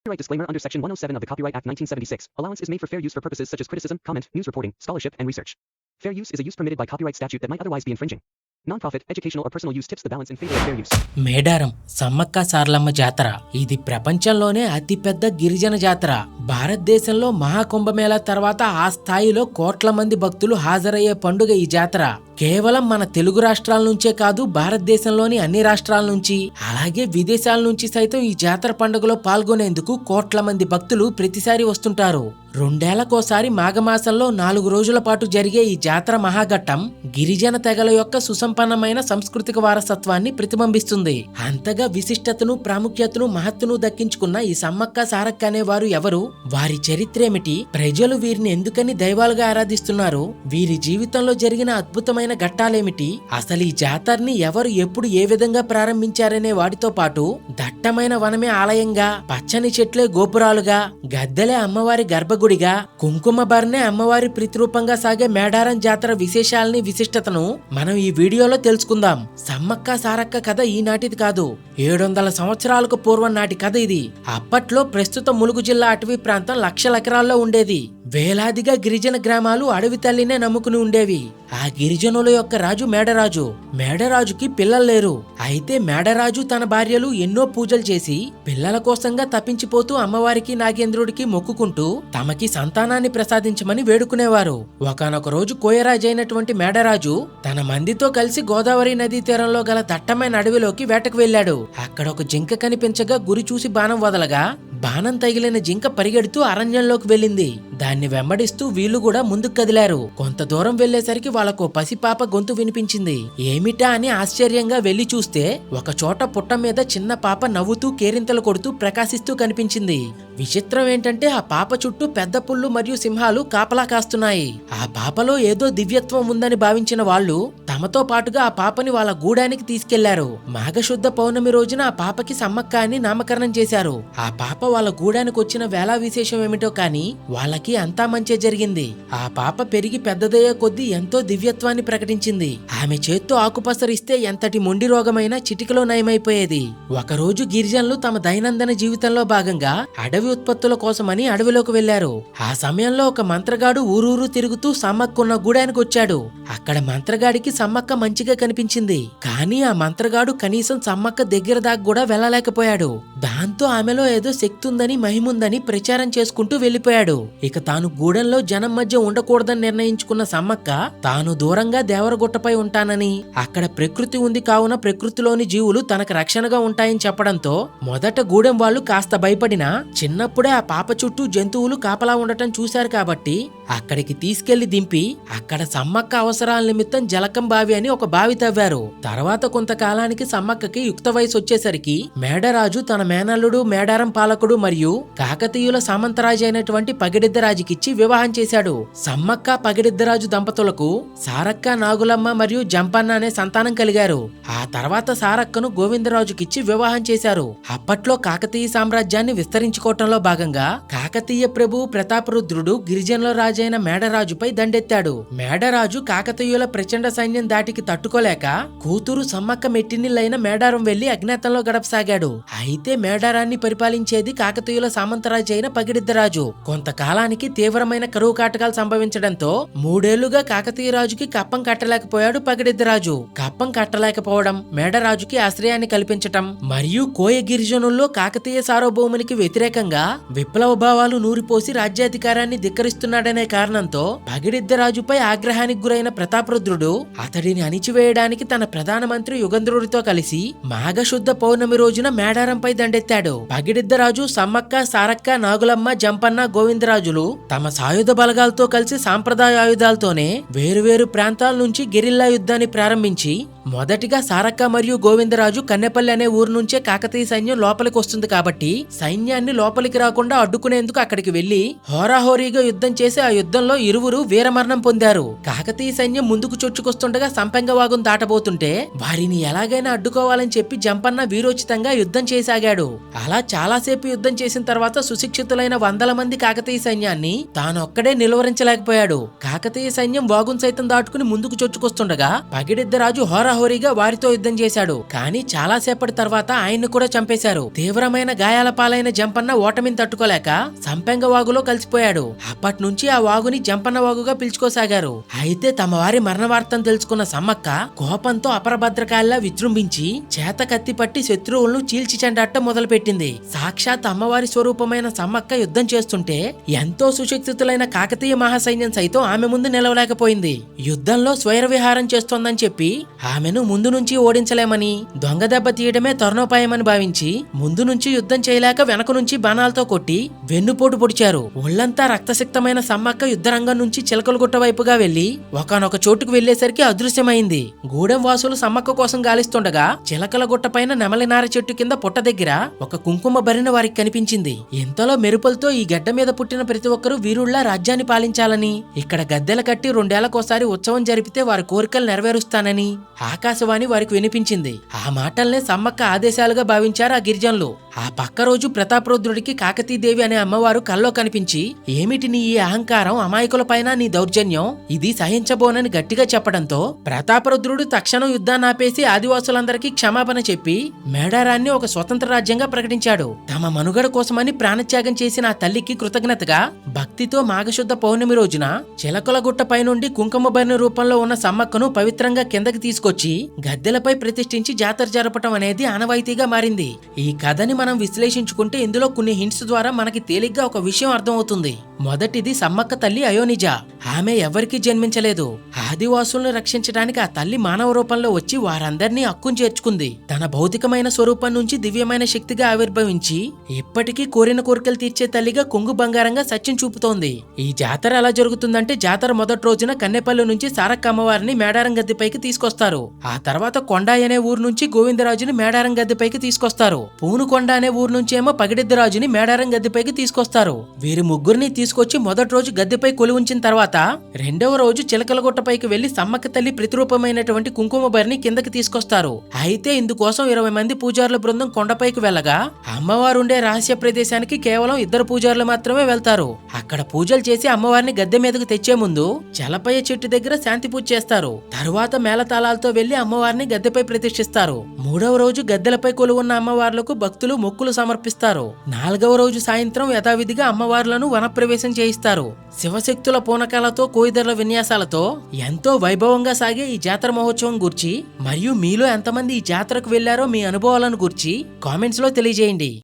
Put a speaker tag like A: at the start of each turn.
A: Copyright disclaimer under Section 107 of the Copyright Act 1976. Allowance is made for fair use for purposes such as criticism, comment, news reporting, scholarship, and research. Fair use is a use permitted by copyright statute that might otherwise be infringing. Non-profit, educational or personal use tips the balance in favor of fair use.
B: Medaram Sammakka Saralamma జాతర ఇది ప్రపంచంలోనే అతిపెద్ద గిరిజన జాతర. భారతదేశంలో మహాకుంభమేళా తర్వాత ఆ స్థాయిలో కోట్ల మంది భక్తులు హాజరయ్యే పండుగ ఈ జాతర. కేవలం మన తెలుగు రాష్ట్రాల నుంచే కాదు, భారతదేశంలోని అన్ని రాష్ట్రాల నుంచి అలాగే విదేశాల నుంచి సైతం ఈ జాతర పండుగలో పాల్గొనేందుకు కోట్ల మంది భక్తులు ప్రతిసారి వస్తుంటారు. 2 ఏళ్లకోసారి మాఘమాసంలో 4 రోజుల పాటు జరిగే ఈ జాతర మహాఘట్టం గిరిజన తెగల యొక్క సుసంపన్నమైన సాంస్కృతిక వారసత్వాన్ని ప్రతిబింబిస్తుంది. అంతగా విశిష్టతను, ప్రాముఖ్యతను, మహత్తును దక్కించుకున్న ఈ సమ్మక్క సారక్క అనేవారు ఎవరు, వారి చరిత్రేమిటి, ప్రజలు వీరిని ఎందుకని దైవాలుగా ఆరాధిస్తున్నారు, వీరి జీవితంలో జరిగిన అద్భుతమైన ఘట్టాలేమిటి, అసలు ఈ జాతరని ఎవరు ఎప్పుడు ఏ విధంగా ప్రారంభించారనే వాటితో పాటు దట్టమైన వనమే ఆలయంగా, పచ్చని చెట్లే గోపురాలుగా, గద్దెలే అమ్మవారి గర్భగుడిగా, కుంకుమ బర్నే అమ్మవారి ప్రతిరూపంగా సాగే మేడారం జాతర విశేషాలని, విశిష్టతను మనం ఈ వీడియోలో తెలుసుకుందాం. సమ్మక్క సారక్క కథ ఈనాటిది కాదు, 700 సంవత్సరాలకు పూర్వం నాటి కథ ఇది. అప్పట్లో ప్రస్తుత ములుగు జిల్లా అటవీ ప్రాంతం లక్షల ఎకరాల్లో ఉండేది. వేలాదిగా గిరిజన గ్రామాలు అడవి తల్లినే నమ్ముకుని ఉండేవి. ఆ గిరిజనుల యొక్క రాజు మేడరాజు. మేడరాజుకి పిల్లలు లేరు. అయితే మేడరాజు తన భార్యలు ఎన్నో పూజలు చేసి పిల్లల కోసంగా తప్పించిపోతూ అమ్మవారికి, నాగేంద్రుడికి మొక్కుకుంటూ తమకి సంతానాన్ని ప్రసాదించమని వేడుకునేవారు. ఒకానొక రోజు కోయరాజు అయినటువంటి మేడరాజు తన మందితో కలిసి గోదావరి నదీ తీరంలో గల దట్టమైన అడవిలోకి వేటకు వెళ్లాడు. అక్కడ ఒక జింక కనిపించగా గురి చూసి బాణం వదలగా బాణం తగిలిన జింక పరిగెడుతూ అరణ్యంలోకి వెళ్ళింది. దాన్ని వెంబడిస్తూ వీళ్లు కూడా ముందుకు కదిలారు. కొంత దూరం వెళ్లేసరికి వాళ్ళకు పసిపాప గొంతు వినిపించింది. ఏమిటా అని ఆశ్చర్యంగా వెళ్లి చూస్తే ఒక చోట పుట్ట మీద చిన్న పాప నవ్వుతూ కేరింతలు కొడుతూ ప్రకాశిస్తూ కనిపించింది. విచిత్రం ఏంటంటే ఆ పాప చుట్టూ పెద్ద పుళ్ళు మరియు సింహాలు కాపలా కాస్తున్నాయి. ఆ పాపలో ఏదో దివ్యత్వం ఉందని భావించిన వాళ్ళు తమతో పాటుగా ఆ పాపని వాళ్ళ గూడానికి తీసుకెళ్లారు. మాఘశుద్ధ పౌర్ణమి రోజున ఆ పాపకి సమ్మక్క అని నామకరణం చేశారు. ఆ పాప వాళ్ళ గూడానికి వచ్చిన వేళ విశేషం ఏమిటో కానీ వాళ్ళకి అంతా మంచే జరిగింది. ఆ పాప పెరిగి పెద్దదయ్యే కొద్దీ ఎంతో దివ్యత్వాన్ని ప్రకటించింది. ఆమె చేత్తో ఆకుపసరిస్తే ఎంతటి మొండి రోగమైనా చిటికలో నయమైపోయేది. ఒకరోజు గిరిజనులు తమ దైనందిన జీవితంలో భాగంగా అడవి ఉత్పత్తుల కోసమని అడవిలోకి వెళ్లారు. ఆ సమయంలో ఒక మంత్రగాడు ఊరూరు తిరుగుతూ సమ్మక్కున్న గూడానికి వచ్చాడు. అక్కడ మంత్రగాడికి సమ్మక్క మంచిగా కనిపించింది. కానీ ఆ మంత్రగాడు కనీసం సమ్మక్క దగ్గర దాకా కూడా వెళ్ళలేకపోయాడు. దాంతో ఆమెలో ఏదో శక్తి ఉందని, మహిముందని ప్రచారం చేసుకుంటూ వెళ్లిపోయాడు. ఇక తాను గూడెంలో జనం మధ్య ఉండకూడదని నిర్ణయించుకున్న సమ్మక్క తాను దూరంగా దేవరగుట్టపై ఉంటానని, అక్కడ ప్రకృతి ఉంది కావున ప్రకృతిలోని జీవులు తనకు రక్షణగా ఉంటాయని చెప్పడంతో మొదట గూడెం వాళ్ళు కాస్త భయపడినా చిన్నప్పుడే ఆ పాప చుట్టూ జంతువులు కాపలా ఉండటం చూశారు కాబట్టి అక్కడికి తీసుకెళ్లి దింపి అక్కడ సమ్మక్క అవసరాల నిమిత్తం జలకం బావి అని ఒక బావి తవ్వారు. తర్వాత కొంతకాలానికి సమ్మక్కకి యుక్త వయసు వచ్చేసరికి మేడరాజు తన మేనల్లుడు, మేడారం పాలకుడు మరియు కాకతీయుల సామంతరాజు అయినటువంటి పగిడిద్దరాజుకిచ్చి వివాహం చేశాడు. సమ్మక్క, పగిడిద్దరాజు దంపతులకు సారక్క, నాగులమ్మ మరియు జంపన్న అనే సంతానం కలిగారు. ఆ తర్వాత సారక్కను గోవిందరాజుకిచ్చి వివాహం చేశారు. అప్పట్లో కాకతీయ సామ్రాజ్యాన్ని విస్తరించుకోవటంలో భాగంగా కాకతీయ ప్రభు ప్రతాపరుద్రుడు గిరిజనుల రాజైన మేడరాజుపై దండెత్తాడు. మేడరాజు కాకతీయుల ప్రచండ సైన్యం దాటికి తట్టుకోలేక కూతురు సమ్మక్క మెట్టినిల్లైన మేడారం వెళ్లి అజ్ఞాతంలో గడపసాగాడు. అయితే మేడారాన్ని పరిపాలించేది కాకతీయుల సామంతరాజు అయిన పగిడిద్దరాజు. కొంతకాలానికి తీవ్రమైన కరువు కాటకాలు సంభవించడంతో 3 ఏళ్లుగా కాకతీయ రాజుకి కప్పం కట్టలేకపోయాడు పగిడిద్దరాజు. కప్పం కట్టలేకపోవడం, మేడరాజుకి ఆశ్రయాన్ని కల్పించటం మరియు కోయ గిరిజనుల్లో కాకతీయ సార్వభౌమునికి వ్యతిరేకంగా విప్లవ భావాలు నూరిపోసి రాజ్యాధికారాన్ని ధిక్కరిస్తున్నాడనే కారణంతో పగిడిద్దరాజుపై ఆగ్రహానికి గురైన ప్రతాపరుద్రుడు అతడిని అణిచివేయడానికి తన ప్రధానమంత్రి యుగంధరుడితో కలిసి మాఘశుద్ధ పౌర్ణమి రోజున మేడారంపై దండెత్తాడు. పగిడిద్దరాజు, సమ్మక్క, సారక్క, నాగులమ్మ, జంపన్న, గోవిందరాజులు తమ సాయుధ బలగాలతో కలిసి సాంప్రదాయ ఆయుధాలతోనే వేరువేరు ప్రాంతాల నుంచి గెరిల్లా యుద్ధాన్ని ప్రారంభించి మొదటిగా సారక్క మరియు గోవిందరాజు కన్నెపల్లి అనే ఊరు నుంచే కాకతీయ సైన్యం లోపలికి వస్తుంది కాబట్టి సైన్యాన్ని లోపలికి రాకుండా అడ్డుకునేందుకు అక్కడికి వెళ్లి హోరాహోరీగా యుద్ధం చేసి ఆ యుద్ధంలో ఇరువురు వీరమరణం పొందారు. కాకతీయ సైన్యం ముందుకు చొచ్చుకొస్తుండగా సంపెంగవాగును దాటబోతుంటే వారిని ఎలాగైనా అడ్డుకోవాలని చెప్పి జంపన్న వీరోచితంగా యుద్ధం చేసాగాడు. అలా చాలాసేపు యుద్ధం చేసిన తర్వాత సుశిక్షితులైన 100 మంది కాకతీయ సైన్యాన్ని తానొక్కడే నిలువరించలేకపోయాడు. కాకతీయ సైన్యం వాగును సైతం దాటుకుని ముందుకు చొచ్చుకొస్తుండగా పగిడిద్దరాజు హోరా హోరాహోరీగా వారితో యుద్ధం చేశాడు. కానీ చాలా సేపటి తర్వాత ఆయన్ని కూడా చంపేశారు. తీవ్రమైన గాయాల పాలైన జంపన్న ఓటమిని తట్టుకోలేక సంపెంగ వాగులో కలిసిపోయాడు. అప్పటి నుంచి ఆ వాగుని జంపన్న వాగుగా పిలుచుకోసాగారు. అయితే తమ వారి మరణ వార్తను తెలుసుకున్న సమ్మక్క కోపంతో అపరభద్రకాయల్లా విజృంభించి చేత కత్తి పట్టి శత్రువులను చీల్చి చెండాట మొదలుపెట్టింది. సాక్షాత్ అమ్మవారి స్వరూపమైన సమ్మక్క యుద్ధం చేస్తుంటే ఎంతో సుశిక్షితులైన కాకతీయ మహాసైన్యం సైతం ఆమె ముందు నిలవలేకపోయింది. యుద్ధంలో స్వైర విహారం చేస్తోందని చెప్పి ఆమెను ముందు నుంచి ఓడించలేమని, దొంగ దెబ్బ తీయడమే తరుణోపాయమని భావించి ముందు నుంచి యుద్ధం చేయలేక వెనక నుంచి బాణాలతో కొట్టి వెన్నుపోటు పొడిచారు. ఒళ్లంతా రక్తసిక్తమైన సమ్మక్క యుద్ధరంగం నుంచి చిలకలగుట్ట వైపుగా వెళ్లి ఒకనొక చోటుకు వెళ్లేసరికి అదృశ్యమైంది. గూడెం వాసులు సమ్మక్క కోసం గాలిస్తుండగా చిలకలగుట్ట పైన నెమలినార చెట్టు కింద పుట్ట దగ్గర ఒక కుంకుమ భరిన వారికి కనిపించింది. ఇంతలో మెరుపులతో ఈ గడ్డ మీద పుట్టిన ప్రతి ఒక్కరూ వీరుళ్లా రాజ్యాన్ని పాలించాలని, ఇక్కడ గద్దెల కట్టి 2 ఏళ్లకోసారి ఉత్సవం జరిపితే వారి కోరికలు నెరవేరుస్తానని ఆకాశవాణి వారికి వినిపించింది. ఆ మాటల్నే సమ్మక్క ఆదేశాలుగా భావించారు ఆ గిరిజనులు. ఆ పక్క రోజు ప్రతాపరుద్రుడికి కాకతీదేవి అనే అమ్మవారు కల్లో కనిపించి, ఏమిటి నీ ఈ అహంకారం, అమాయకుల పైన నీ దౌర్జన్యం, ఇది సహించబోనని గట్టిగా చెప్పడంతో ప్రతాపరుద్రుడు తక్షణం యుద్ధాన్ని ఆపేసి ఆదివాసులందరికీ క్షమాపణ చెప్పి మేడారాన్ని ఒక స్వతంత్ర రాజ్యంగా ప్రకటించాడు. తమ మనుగడ కోసమని ప్రాణత్యాగం చేసిన ఆ తల్లికి కృతజ్ఞతగా భక్తితో మాఘశుద్ధ పౌర్ణమి రోజున చిలకలగుట్ట పై నుండి కుంకుమ భరిణ రూపంలో ఉన్న సమ్మక్కను పవిత్రంగా కిందకి తీసుకొచ్చి గద్దెలపై ప్రతిష్ఠించి జాతర జరపటం అనేది ఆనవాయితీగా మారింది. ఈ కథని మనం విశ్లేషించుకుంటే ఇందులో కొన్ని హింట్స్ ద్వారా మనకి తేలిగ్గా ఒక విషయం అర్థమవుతుంది. మొదటిది, సమ్మక్క తల్లి అయోనిజ. ఆమె ఎవరికీ జన్మించలేదు. ఆదివాసులను రక్షించడానికి ఆ తల్లి మానవ రూపంలో వచ్చి వారందరినీ హక్కును చేర్చుకుంది. తన భౌతికమైన స్వరూపం నుంచి దివ్యమైన శక్తిగా ఆవిర్భవించి ఇప్పటికీ కోరిన కోరికలు తీర్చే తల్లిగా కొంగు బంగారంగా సత్యం చూపుతోంది. ఈ జాతర ఎలా జరుగుతుందంటే, జాతర మొదటి రోజున కన్నెపల్లి నుంచి సారక్క అమ్మవారిని మేడారం గద్దెపైకి తీసుకొస్తారు. ఆ తర్వాత కొండాయి అనే ఊరు నుంచి గోవిందరాజుని మేడారం గద్దెపైకి తీసుకొస్తారు. పూనుకొండ అనే ఊరు నుంచి ఏమో పగిడిద్దరాజుని మేడారం గద్దెపైకి తీసుకొస్తారు. వీరి ముగ్గురిని తీసుకొచ్చి మొదటి రోజు గద్దెపై కొలి ఉంచిన తర్వాత రెండవ రోజు చిలకలగుట్టపైకి వెళ్లి సమ్మక్క తల్లి ప్రతిరూపమైనటువంటి కుంకుమ భరిని కిందకి తీసుకొస్తారు. అయితే ఇందుకోసం 20 మంది పూజారుల బృందం కొండపైకి వెళ్లగా అమ్మవారు ఉండే రహస్య ప్రదేశానికి కేవలం 2 పూజారులు మాత్రమే వెళ్తారు. అక్కడ పూజలు చేసి అమ్మవారిని గద్దె మీదకు తెచ్చే ముందు చలపయ్య చెట్టు దగ్గర శాంతి పూజ చేస్తారు. తరువాత మేళతాళాలతో వెళ్లి అమ్మవారిని గద్దెపై ప్రతిష్ఠిస్తారు. 3వ రోజు గద్దెలపై కొలువున్న అమ్మవార్లకు భక్తులు మొక్కులు సమర్పిస్తారు. 4వ రోజు సాయంత్రం యథావిధిగా అమ్మవార్లను వనప్రవేశం చేయిస్తారు. శివశక్తుల పూనకాలతో కోయిదర్ల విన్యాసాలతో ఎంతో వైభవంగా సాగే ఈ జాతర మహోత్సవం గురించి మరియు మీలో ఎంతమంది ఈ జాతరకు వెళ్లారో మీ అనుభవాలను గురించి కామెంట్స్ లో తెలియజేయండి.